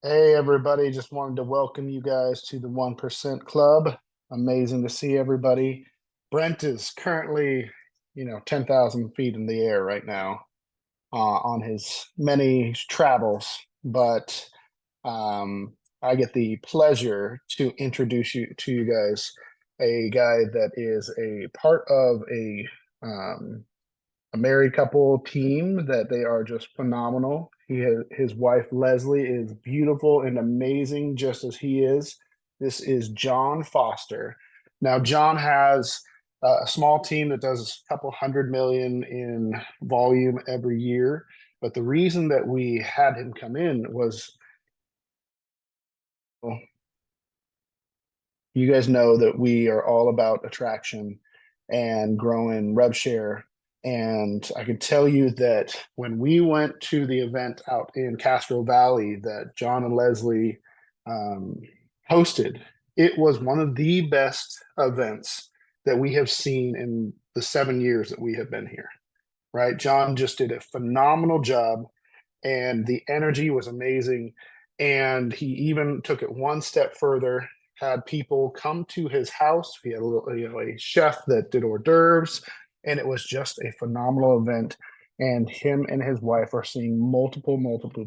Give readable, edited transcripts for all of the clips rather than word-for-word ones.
Hey everybody, just wanted to welcome you guys to the 1% Club. Amazing to see everybody. Brent is currently, 10,000 feet in the air right now on his many travels, but um, I get the pleasure to introduce you to you guys a guy that is a part of a married couple team that they are just phenomenal. His wife Leslie is beautiful and amazing just as he is. This is John Foster. Now John has a small team that does a couple 100 million in volume every year, but the reason that we had him come in was, well, you guys know that we are all about attraction and growing rev share. And I can tell you that when we went to the event out in Castro Valley that John and Leslie um, hosted, it was one of the best events that we have seen in the 7 years that we have been here. Right? John just did a phenomenal job and the energy was amazing. And he even took it one step further, had people come to his house. He had a chef that did hors d'oeuvres, and it was just a phenomenal event. And him and his wife are seeing multiple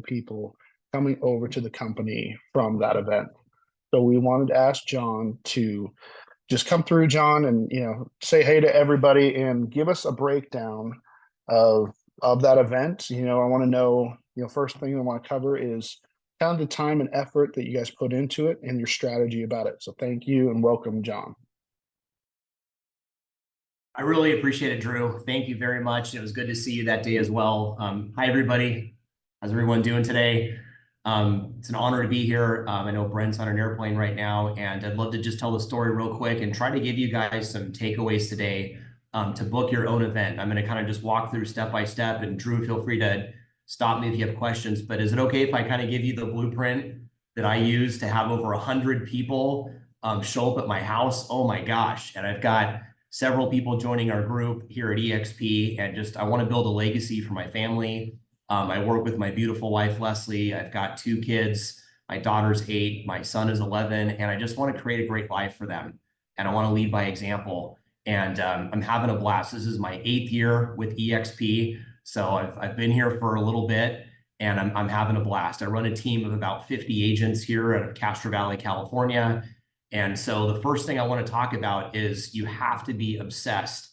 people coming over to the company from that event. So we wanted to ask John to just come through, John, and say hey to everybody and give us a breakdown of that event. I want to know, first thing I want to cover is kind of the time and effort that you guys put into it and your strategy about it. So thank you and welcome, John. I really appreciate it, Drew. Thank you very much. It was good to see you that day as well. Hi, everybody. How's everyone doing today? It's an honor to be here. I know Brent's on an airplane right now, and I'd love to just tell the story real quick and try to give you guys some takeaways today to book your own event. I'm going to kind of just walk through step by step, and Drew, feel free to stop me if you have questions. But is it okay if I kind of give you the blueprint that I use to have over 100 people show up at my house? Oh my gosh. And I've got several people joining our group here at EXP, and just I want to build a legacy for my family. I work with my beautiful wife, Leslie. I've got 2 kids. My daughter's 8, my son is 11, and I just want to create a great life for them. And I want to lead by example. And I'm having a blast. This is my 8th year with EXP. So I've been here for a little bit, and I'm having a blast. I run a team of about 50 agents here out of Castro Valley, California. And so the first thing I want to talk about is you have to be obsessed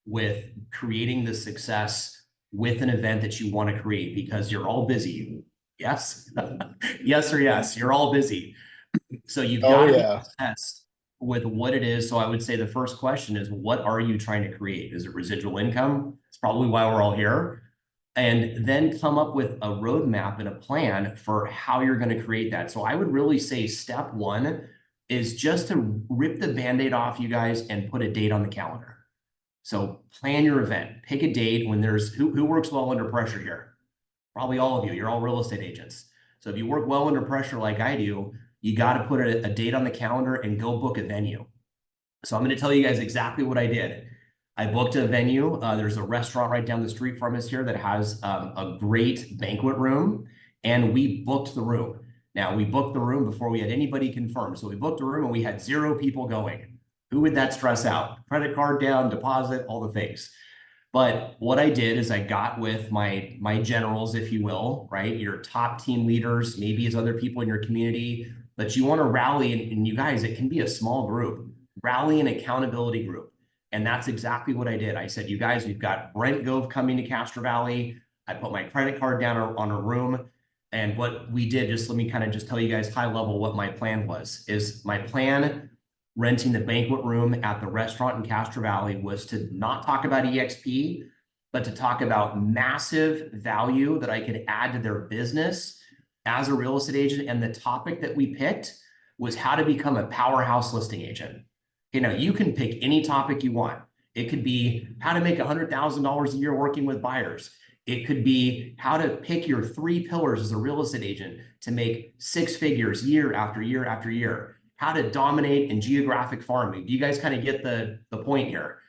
with creating the success with an event that you want to create because you're all busy. Yes. Yes or yes. You're all busy. So you've Oh got to be yeah. obsessed with what it is. So I would say the first question is, what are you trying to create? Is it residual income? It's probably why we're all here. And then come up with a roadmap and a plan for how you're going to create that. So I would really say step one is just to rip the Band-Aid off, you guys, and put a date on the calendar. So plan your event. Pick a date when there's who works well under pressure here? Probably all of you. You're all real estate agents. So if you work well under pressure like I do, you got to put a date on the calendar and go book a venue. So I'm going to tell you guys exactly what I did. I booked a venue. There's a restaurant right down the street from us here that has a great banquet room, and we booked the room. Now, we booked the room before we had anybody confirmed. So we booked a room and we had 0 people going. Who would that stress out? Credit card down, deposit, all the things. But what I did is I got with my generals, if you will, right? Your top team leaders, maybe as other people in your community, but you want to rally, and you guys, it can be a small group, rally an accountability group. And that's exactly what I did. I said, you guys, we've got Brent Gove coming to Castro Valley. I put my credit card down on a room. And what we did, just let me kind of just tell you guys high level what my plan was, is my plan renting the banquet room at the restaurant in Castro Valley was to not talk about EXP, but to talk about massive value that I could add to their business as a real estate agent. And the topic that we picked was how to become a powerhouse listing agent. You can pick any topic you want. It could be how to make $100,000 a year working with buyers. It could be how to pick your 3 pillars as a real estate agent to make 6 figures year after year after year. How to dominate in geographic farming. Do you guys kind of get the point here?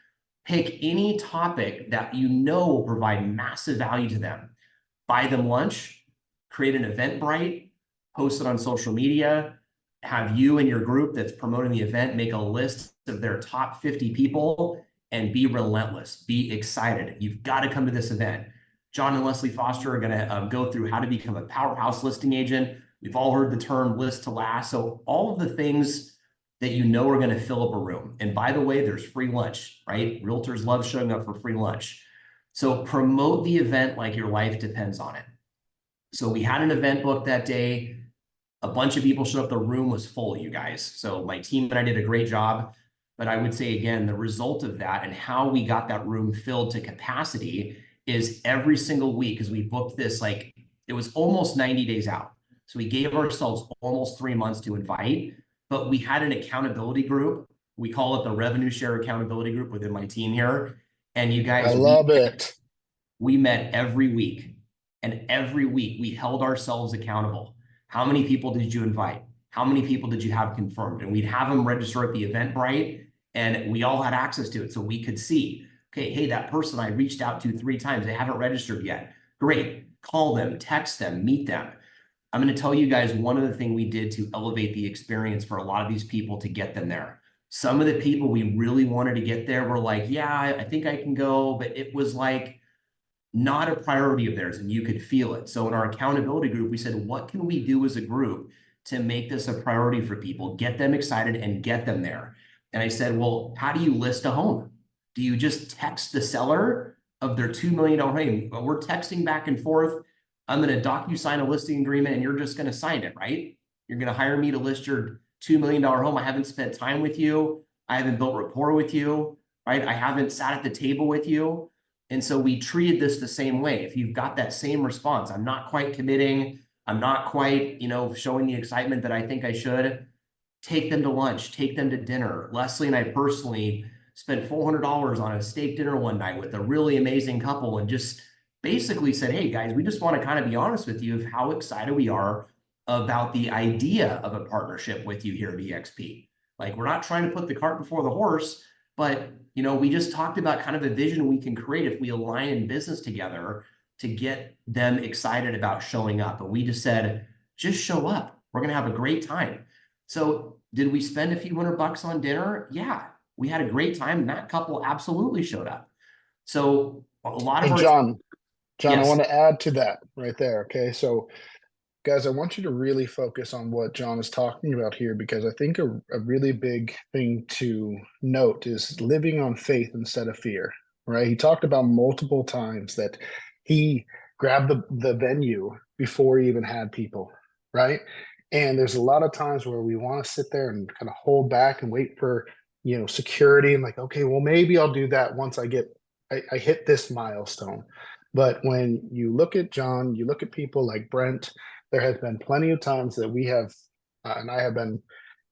Pick any topic that you know will provide massive value to them. Buy them lunch, create an Eventbrite, post it on social media, have you and your group that's promoting the event make a list of their top 50 people and be relentless, be excited. You've got to come to this event. John and Leslie Foster are going to go through how to become a powerhouse listing agent. We've all heard the term list to last. So all of the things that you know are going to fill up a room. And by the way, there's free lunch, right? Realtors love showing up for free lunch. So promote the event like your life depends on it. So we had an event booked that day. A bunch of people showed up. The room was full, you guys. So my team and I did a great job. But I would say, again, the result of that and how we got that room filled to capacity is every single week, because we booked this, like, it was almost 90 days out. So we gave ourselves almost 3 months to invite, but we had an accountability group. We call it the revenue share accountability group within my team here. And you I guys, love it. we met every week, and every week we held ourselves accountable. How many people did you invite? How many people did you have confirmed? And we'd have them register at the Eventbrite, and we all had access to it. So we could see, okay, hey, that person I reached out to 3 times, they haven't registered yet. Great. Call them, text them, meet them. I'm going to tell you guys one other thing we did to elevate the experience for a lot of these people to get them there. Some of the people we really wanted to get there were like, yeah, I think I can go, but it was like not a priority of theirs, and you could feel it. So in our accountability group, we said, what can we do as a group to make this a priority for people, get them excited and get them there? And I said, well, how do you list a home? Do you just text the seller of their $2 million home? We're texting back and forth. I'm going to DocuSign a listing agreement, and you're just going to sign it, right? You're going to hire me to list your $2 million home. I haven't spent time with you. I haven't built rapport with you, right? I haven't sat at the table with you. And so we treated this the same way. If you've got that same response, I'm not quite committing, I'm not quite, showing the excitement that I think I should, take them to lunch, take them to dinner. Leslie and I personally spent $400 on a steak dinner one night with a really amazing couple, and just basically said, hey guys, we just want to kind of be honest with you of how excited we are about the idea of a partnership with you here at EXP. Like, we're not trying to put the cart before the horse, but we just talked about kind of a vision we can create if we align in business together to get them excited about showing up. And we just said, just show up. We're going to have a great time. So did we spend a few $100 on dinner? Yeah, we had a great time, and that couple absolutely showed up. So a lot of Hey, our, John, I yes. want to add to that right there. Okay. So, guys, I want you to really focus on what John is talking about here, because I think a really big thing to note is living on faith instead of fear, right? He talked about multiple times that he grabbed the venue before he even had people, right? And there's a lot of times where we want to sit there and kind of hold back and wait for, security, and like, okay, well, maybe I'll do that once I hit this milestone. But when you look at John, you look at people like Brent, there has been plenty of times that we have, and I have been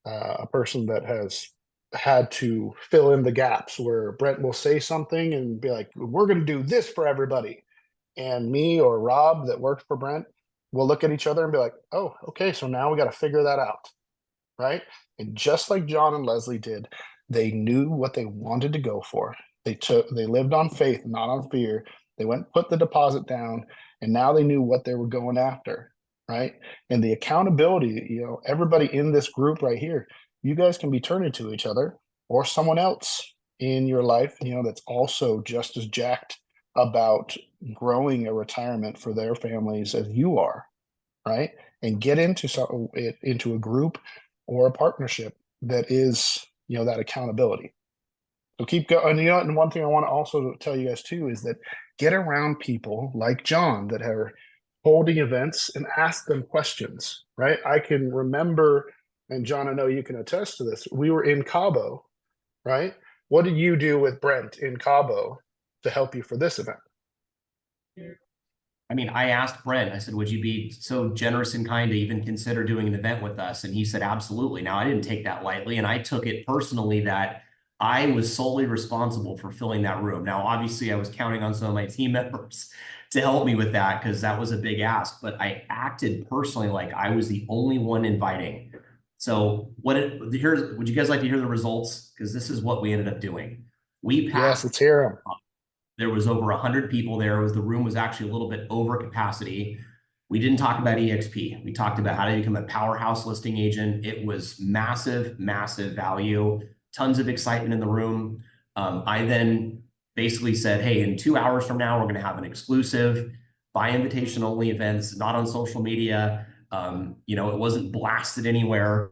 a person that has had to fill in the gaps where Brent will say something and be like, we're going to do this for everybody. And me or Rob that works for Brent will look at each other and be like, oh, okay, so now we got to figure that out. Right. And just like John and Leslie did, they knew what they wanted to go for. They lived on faith, not on fear. They went, put the deposit down, and now they knew what they were going after. Right. And the accountability, everybody in this group right here, you guys can be turning to each other or someone else in your life, that's also just as jacked about growing a retirement for their families as you are. Right. And get into a group or a partnership that is, that accountability. So keep going. And one thing I want to also tell you guys too is that get around people like John that are holding events and ask them questions, right? I can remember, and John, I know you can attest to this. We were in Cabo, right? What did you do with Brent in Cabo to help you for this event? I mean, I asked Brent, I said, would you be so generous and kind to even consider doing an event with us? And he said, absolutely. Now, I didn't take that lightly, and I took it personally that I was solely responsible for filling that room. Now, obviously, I was counting on some of my team members to help me with that, because that was a big ask, but I acted personally like I was the only one inviting. So would you guys like to hear the results? Because this is what we ended up doing. We Yes, passed. let's hear him. There was over 100 people there. The room was actually a little bit over capacity. We didn't talk about EXP. We talked about how to become a powerhouse listing agent. It was massive, massive value, tons of excitement in the room. I then basically said, hey, in 2 hours from now, we're going to have an exclusive by invitation only events, not on social media. It wasn't blasted anywhere,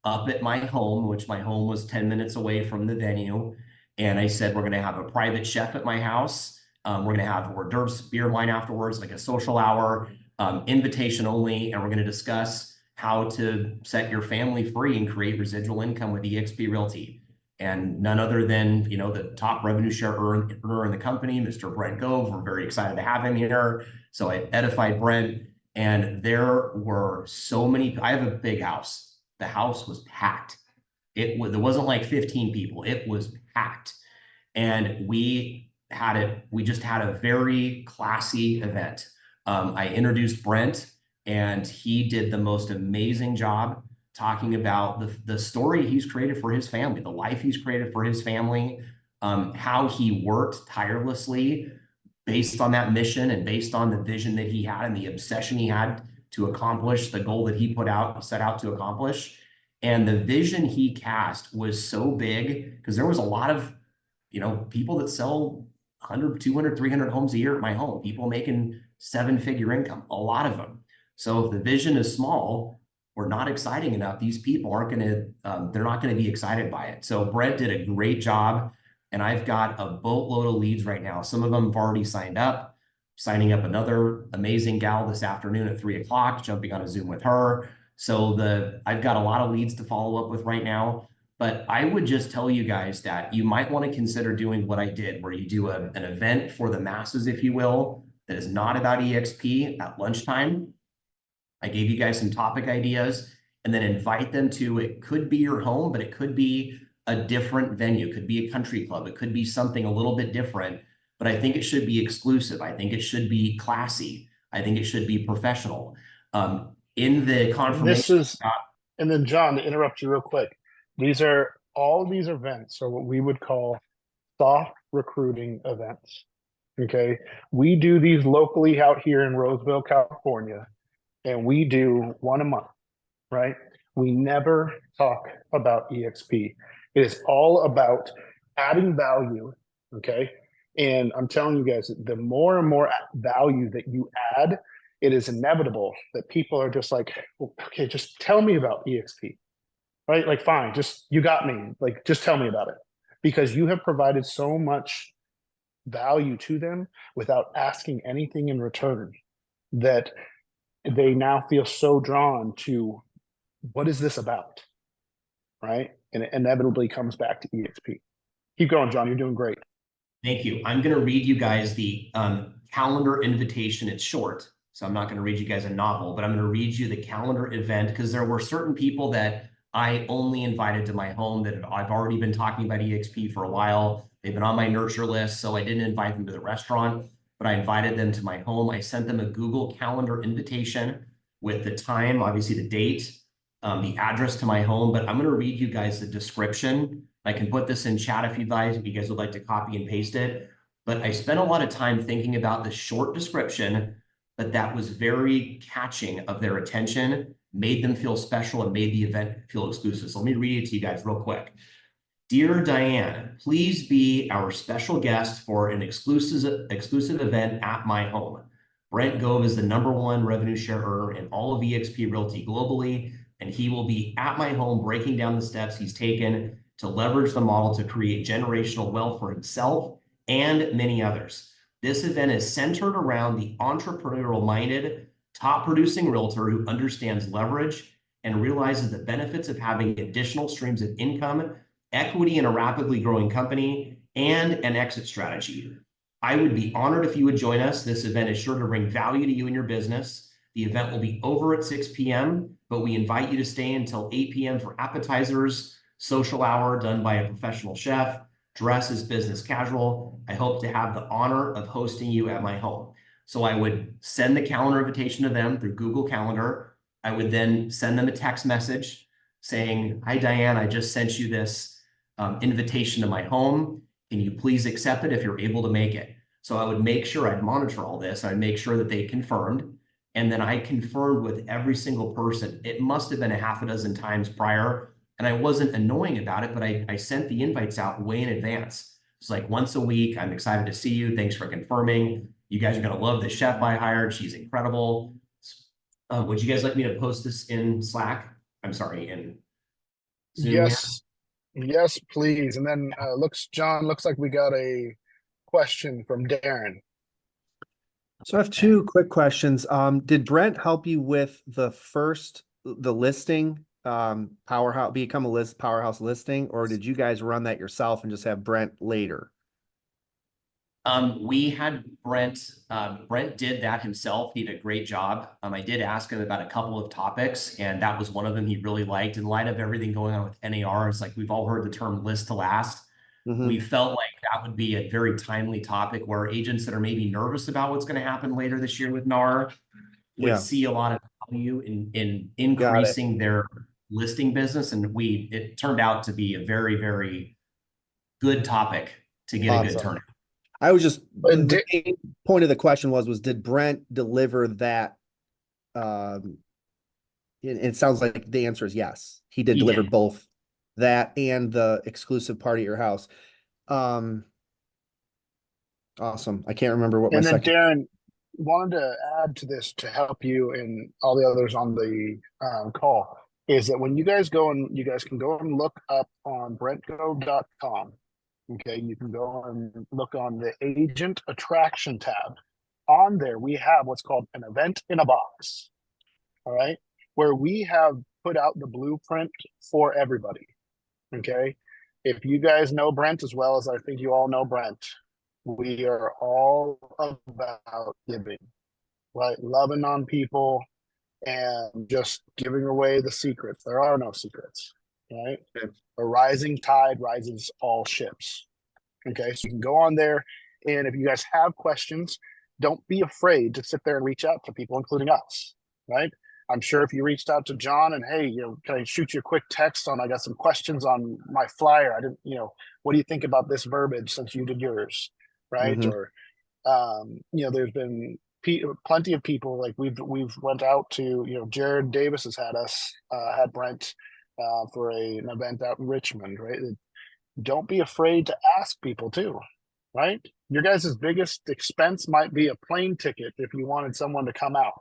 up at my home, which my home was 10 minutes away from the venue. And I said, we're going to have a private chef at my house. We're going to have hors d'oeuvres, beer, wine afterwards, like a social hour, invitation only. And we're going to discuss how to set your family free and create residual income with eXp Realty. And none other than, the top revenue share earner in the company, Mr. Brent Gove. We're very excited to have him here. So I edified Brent, and there were so many. I have a big house. The house was packed. There wasn't like 15 people. It was packed. And we just had a very classy event. I introduced Brent, and he did the most amazing job talking about the story he's created for his family, the life he's created for his family, how he worked tirelessly based on that mission and based on the vision that he had and the obsession he had to accomplish the goal that he set out to accomplish. And the vision he cast was so big because there was a lot of, people that sell 100, 200, 300 homes a year at my home, people making 7-figure income, a lot of them. So if the vision is small or not exciting enough, these people they're not going to be excited by it. So Brent did a great job, and I've got a boatload of leads right now. Some of them have already signed up, signing up another amazing gal this afternoon at 3 o'clock, jumping on a Zoom with her. So I've got a lot of leads to follow up with right now. But I would just tell you guys that you might want to consider doing what I did, where you do an event for the masses, if you will, that is not about EXP at lunchtime. I gave you guys some topic ideas, and then invite them to, it could be your home, but it could be a different venue. It could be a country club. It could be something a little bit different, but I think it should be exclusive. I think it should be classy. I think it should be professional. In the confirmation. And then John, to interrupt you real quick, all these events are what we would call soft recruiting events. Okay. We do these locally out here in Roseville, California, and we do one a month, right? We never talk about EXP. It is all about adding value. Okay. And I'm telling you guys, the more and more value that you add, it is inevitable that people are just like, well, okay, just tell me about EXP, right? Like, fine, you got me. Like, just tell me about it, because you have provided so much value to them without asking anything in return that they now feel so drawn to, what is this about, right? And it inevitably comes back to EXP. Keep going, John. You're doing great. Thank you. I'm going to read you guys the calendar invitation. It's short, so I'm not going to read you guys a novel, but I'm going to read you the calendar event, because there were certain people that I only invited to my home that I've already been talking about EXP for a while. They've been on my nurture list, so I didn't invite them to the restaurant, but I invited them to my home. I sent them a Google Calendar invitation with the time, obviously the date, the address to my home, but I'm going to read you guys the description. I can put this in chat if you guys would like to copy and paste it. But I spent a lot of time thinking about the short description, but that was very catching of their attention, made them feel special, and made the event feel exclusive. So let me read it to you guys real quick. Dear Diane, please be our special guest for an exclusive event at my home. Brent Gove is the #1 revenue share earner in all of eXp Realty globally, and he will be at my home breaking down the steps he's taken to leverage the model to create generational wealth for himself and many others. This event is centered around the entrepreneurial-minded, top-producing realtor who understands leverage and realizes the benefits of having additional streams of income, equity in a rapidly growing company, and an exit strategy. I would be honored if you would join us. This event is sure to bring value to you and your business. The event will be over at 6 p.m., but we invite you to stay until 8 p.m. for appetizers, social hour done by a professional chef, dress as business casual. I hope to have the honor of hosting you at my home. So I would send the calendar invitation to them through Google Calendar. I would then send them a text message saying, hi, Diane, I just sent you this invitation to my home. Can you please accept it if you're able to make it? So I would make sure I'd monitor all this. I'd make sure that they confirmed. And then I confirmed with every single person. It must have been a half a dozen times prior. And I wasn't annoying about it, but I sent the invites out way in advance. It's like once a week. I'm excited to see you. Thanks for confirming. You guys are going to love the chef I hired. She's incredible. Would you guys like me to post this in Slack? I'm sorry, in Zoom here. Yes, yes, please. And then John, looks like we got a question from Darren. So I have two quick questions. Did Brent help you with the listing, become a powerhouse listing, or did you guys run that yourself and just have Brent later? We had Brent. Brent did that himself. He did a great job. I did ask him about a couple of topics, and that was one of them he really liked. In light of everything going on with NAR, it's like we've all heard the term list to last. We felt like that would be a very timely topic where agents that are maybe nervous about what's going to happen later this year with NAR would see a lot of value in increasing their listing business. And it turned out to be a very, very good topic to get a good turnout. I was just, the main point of the question was did Brent deliver that? It sounds like the answer is yes. He deliver both that and the exclusive party at your house. Awesome. I can't remember what my second. Darren, wanted to add to this to help you and all the others on the call is that when you guys can go and look up on brentgove.com. Okay, you can go and look on the agent attraction tab. On there, we have what's called an event in a box. All right, where we have put out the blueprint for everybody. Okay, if you guys know Brent as well as I think you all know Brent, we are all about giving, right? Loving on people and just giving away the secrets. There are no secrets, right? Okay. A rising tide rises all ships. Okay, so you can go on there, and if you guys have questions, don't be afraid to sit there and reach out to people, including us, right? I'm sure if you reached out to John and, hey, can I shoot you a quick text on, I got some questions on my flyer. I didn't, what do you think about this verbiage since you did yours, right? Or, there's been plenty of people, like we've went out to, Jared Davis has had Brent for an event out in Richmond, right? Don't be afraid to ask people too, right? Your guys' biggest expense might be a plane ticket if you wanted someone to come out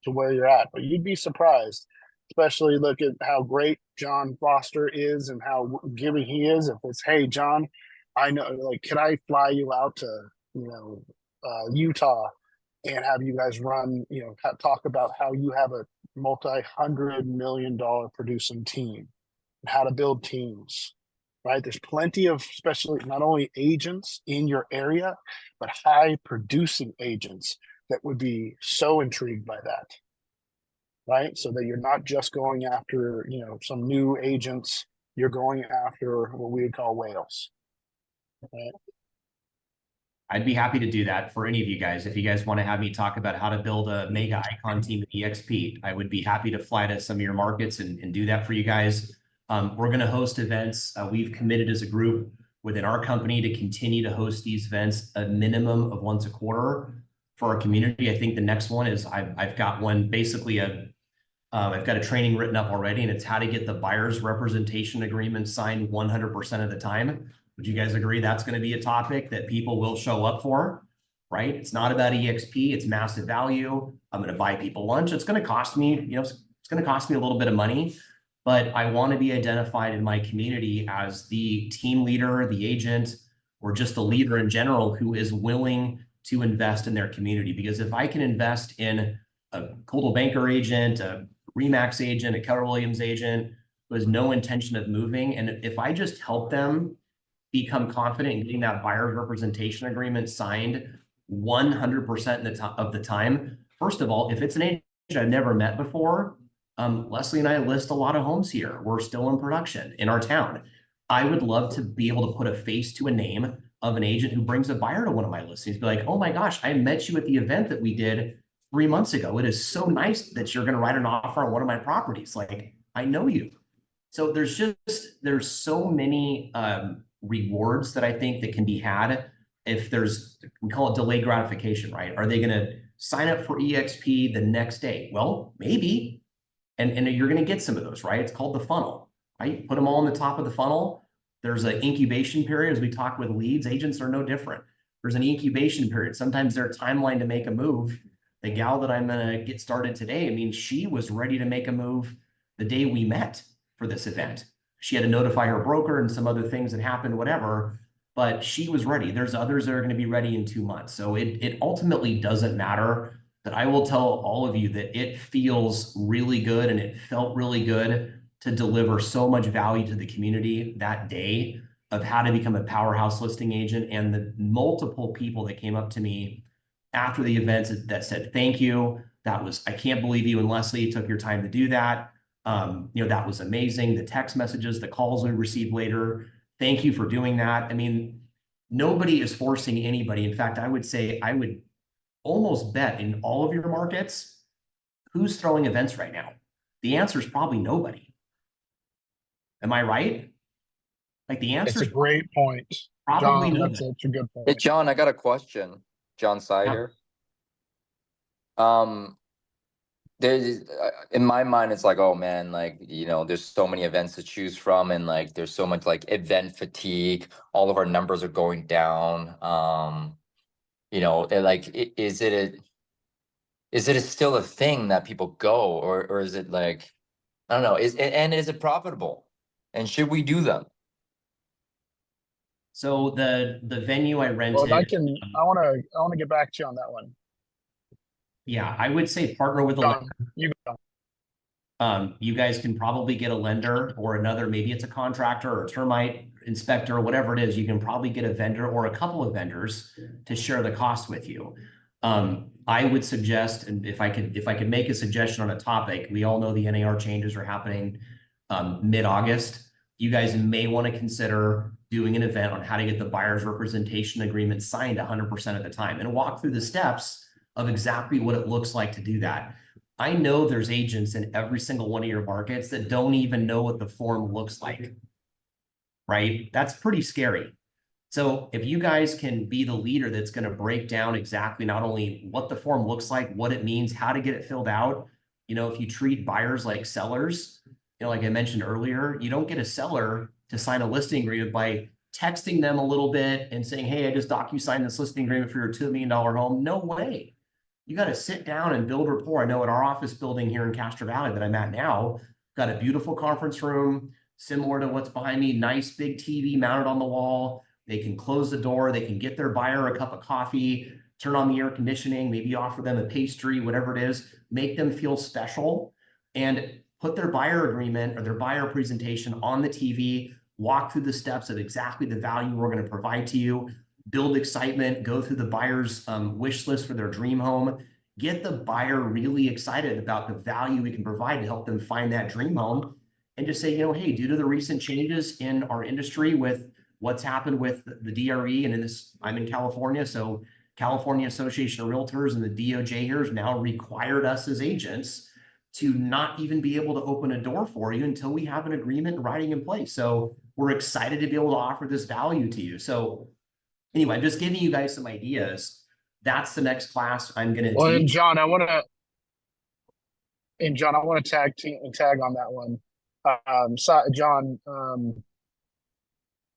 to where you're at, but you'd be surprised, especially look at how great John Foster is and how giving he is. If it's, hey, John, I know, like, can I fly you out to, Utah and have you guys run, talk about how you have a multi-$100 million producing team and how to build teams, right? There's plenty of, especially not only agents in your area, but high producing agents that would be so intrigued by that, right? So that you're not just going after, some new agents, you're going after what we would call whales, right? I'd be happy to do that for any of you guys. If you guys want to have me talk about how to build a mega icon team at EXP, I would be happy to fly to some of your markets and do that for you guys. We're going to host events. We've committed as a group within our company to continue to host these events a minimum of once a quarter for our community. I think the next one is I've got one, basically I've got a training written up already, and it's how to get the buyer's representation agreement signed 100% of the time. Would you guys agree that's going to be a topic that people will show up for, right? It's not about EXP. It's massive value. I'm going to buy people lunch. It's going to cost me, it's going to cost me a little bit of money, but I want to be identified in my community as the team leader, the agent, or just the leader in general who is willing to invest in their community. Because if I can invest in a Coldwell Banker agent, a Remax agent, a Keller Williams agent who has no intention of moving, and if I just help them become confident in getting that buyer's representation agreement signed 100% of the time. First of all, if it's an agent I've never met before, Leslie and I list a lot of homes here. We're still in production in our town. I would love to be able to put a face to a name of an agent who brings a buyer to one of my listings. Be like, oh my gosh, I met you at the event that we did 3 months ago. It is so nice that you're going to write an offer on one of my properties. Like, I know you. So there's so many rewards that I think that can be had if we call it delayed gratification, right? Are they going to sign up for EXP the next day. Well, maybe, and you're going to get some of those, right? It's called the funnel, right? Put them all on the top of the funnel. There's an incubation period. As we talk with leads, agents are no different. There's an incubation period. Sometimes their timeline to make a move. The gal that I'm going to get started today, I mean, she was ready to make a move the day we met for this event. She had to notify her broker and some other things that happened, whatever, but she was ready. There's others that are going to be ready in 2 months. So it ultimately doesn't matter. But I will tell all of you that it feels really good, and it felt really good to deliver so much value to the community that day of how to become a powerhouse listing agent, and the multiple people that came up to me after the events that said, thank you. I can't believe you and Leslie took your time to do that. That was amazing. The text messages, the calls we received later, thank you for doing that. I mean, nobody is forcing anybody. In fact, I would say, I would almost bet in all of your markets, who's throwing events right now? The answer is probably nobody. Am I right? Like the answer It's a great point. probably John, no. that's such a good Hey, point. John, I got a question. John Sider. There's in my mind, it's like, oh man, like, there's so many events to choose from, and like there's so much like event fatigue. All of our numbers are going down. Like, is it still a thing that people go, or is it like, I don't know, is it profitable, and should we do them? So the venue I rented. Well, I want to get back to you on that one. Yeah, I would say partner with a John, you go. You guys can probably get a lender or another, maybe it's a contractor or a termite inspector or whatever it is. You can probably get a vendor or a couple of vendors to share the cost with you. I would suggest, and if I could make a suggestion on a topic, we all know the NAR changes are happening mid-August. You guys may want to consider doing an event on how to get the buyer's representation agreement signed 100% of the time, and walk through the steps of exactly what it looks like to do that. I know there's agents in every single one of your markets that don't even know what the form looks like, right? That's pretty scary. So if you guys can be the leader that's going to break down exactly not only what the form looks like, what it means, how to get it filled out, if you treat buyers like sellers, like I mentioned earlier, you don't get a seller to sign a listing agreement by texting them a little bit and saying, hey, I just DocuSigned this listing agreement for your $2 million home. No way. You got to sit down and build rapport. I know at our office building here in Castro Valley that I'm at now, got a beautiful conference room, similar to what's behind me, nice big TV mounted on the wall. They can close the door. They can get their buyer a cup of coffee, turn on the air conditioning, maybe offer them a pastry, whatever it is, make them feel special, and put their buyer agreement or their buyer presentation on the TV, walk through the steps of exactly the value we're going to provide to you, build excitement, go through the buyer's wish list for their dream home, get the buyer really excited about the value we can provide to help them find that dream home, and just say, hey, due to the recent changes in our industry with what's happened with the DRE, and I'm in California, so California Association of Realtors and the DOJ here has now required us as agents to not even be able to open a door for you until we have an agreement writing in place. So we're excited to be able to offer this value to you. So anyway, I'm just giving you guys some ideas. That's the next class I'm going to teach. And John, I want to tag on that one. John,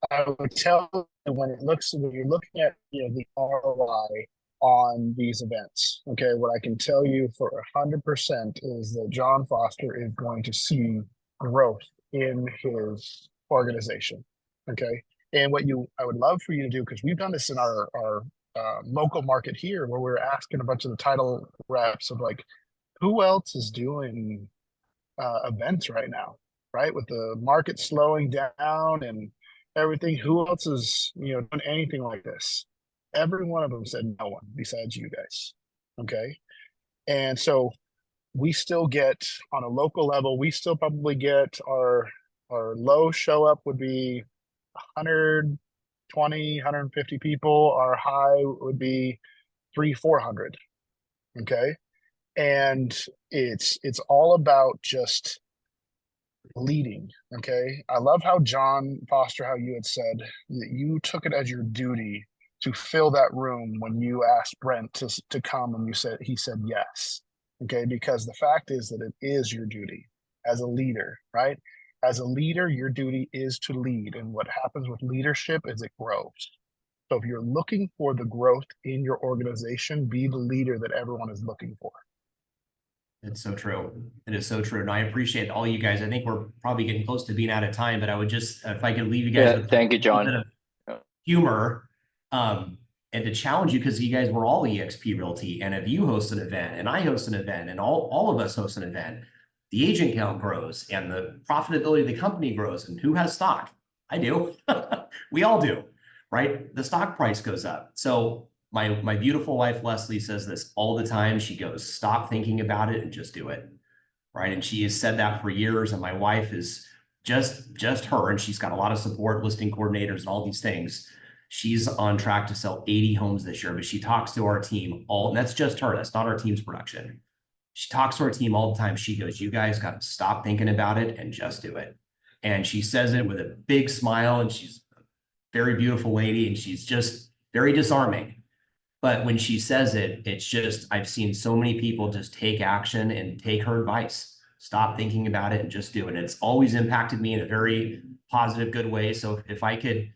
I would tell you when you're looking at the ROI on these events. Okay, what I can tell you for 100% is that John Foster is going to see growth in his organization. Okay, and I would love for you to do, because we've done this in our local market here, where we're asking a bunch of the title reps of like, who else is doing events right now, right? With the market slowing down and everything, who else is doing anything like this? Every one of them said no one besides you guys. Okay, and so we still get, on a local level, we still probably get our low show up would be 120, 150 people. Our high would be 300-400. Okay, and it's all about just leading. Okay, I love how John Foster, how you had said that you took it as your duty to fill that room when you asked Brent to come and he said yes. Okay, because the fact is that it is your duty as a leader, right? As a leader, your duty is to lead. And what happens with leadership is it grows. So if you're looking for the growth in your organization, be the leader that everyone is looking for. It's so true. It is so true. And I appreciate all you guys. I think we're probably getting close to being out of time, but I would just, if I could leave you guys with thank you, a little John. bit of humor, and to challenge you, because you guys were all EXP Realty. And if you host an event and I host an event and all of us host an event, the agent count grows and the profitability of the company grows. And who has stock? I do. We all do, right? The stock price goes up. So my beautiful wife, Leslie, says this all the time. She goes, stop thinking about it and just do it. Right. And she has said that for years. And my wife is just her. And she's got a lot of support, listing coordinators and all these things. She's on track to sell 80 homes this year, but she talks to our team and that's just her. That's not our team's production. She talks to our team all the time. She goes, you guys got to stop thinking about it and just do it. And she says it with a big smile, and she's a very beautiful lady, and she's just very disarming. But when she says it, it's just, I've seen so many people just take action and take her advice. Stop thinking about it and just do it. And it's always impacted me in a very positive, good way. So if I could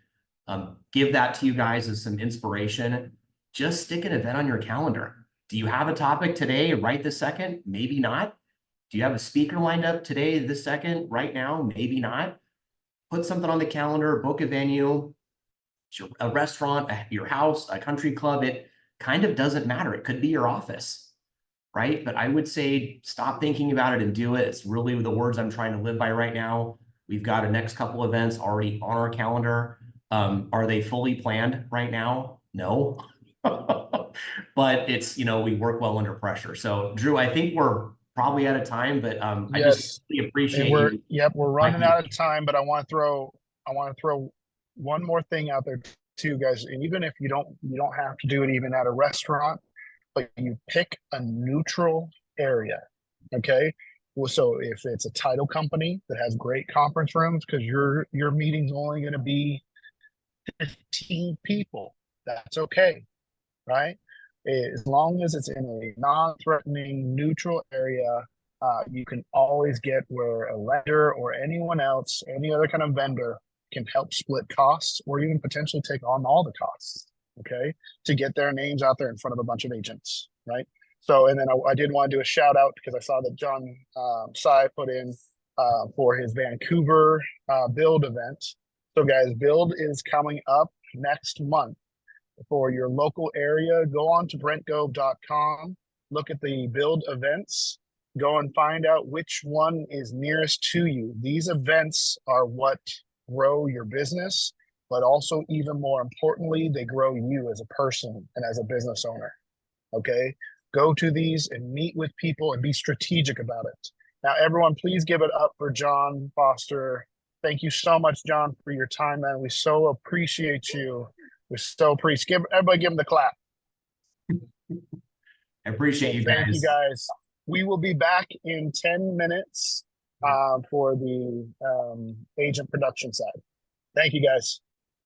give that to you guys as some inspiration, just stick an event on your calendar. Do you have a topic today, right this second? Maybe not. Do you have a speaker lined up today, this second, right now? Maybe not. Put something on the calendar, book a venue, a restaurant, your house, a country club. It kind of doesn't matter. It could be your office, right? But I would say stop thinking about it and do it. It's really the words I'm trying to live by right now. We've got a next couple events already on our calendar. Are they fully planned right now? No. But it's, we work well under pressure. So Drew, I think we're probably out of time, but I just really appreciate you. We're running out of time, but I want to throw one more thing out there too, guys. And even if you don't have to do it even at a restaurant, but you pick a neutral area. Okay. Well, so if it's a title company that has great conference rooms, because your meeting's only going to be 15 people, that's okay, right? As long as it's in a non-threatening, neutral area, you can always get where a lender or anyone else, any other kind of vendor, can help split costs or even potentially take on all the costs, okay, to get their names out there in front of a bunch of agents, right? So, and then I did want to do a shout out because I saw that John Sai put in for his Vancouver build event. So guys, build is coming up next month. For your local area, go on to brentgove.com, look at the build events, go and find out which one is nearest to you. These events are what grow your business, but also even more importantly, they grow you as a person and as a business owner. Okay, go to these and meet with people and be strategic about it. Now, everyone, please give it up for John Foster. Thank you so much, John, for your time, man. We so appreciate you. We so appreciate. Everybody give him the clap. I appreciate you guys. Thank you, guys. We will be back in 10 minutes for the agent production side. Thank you, guys.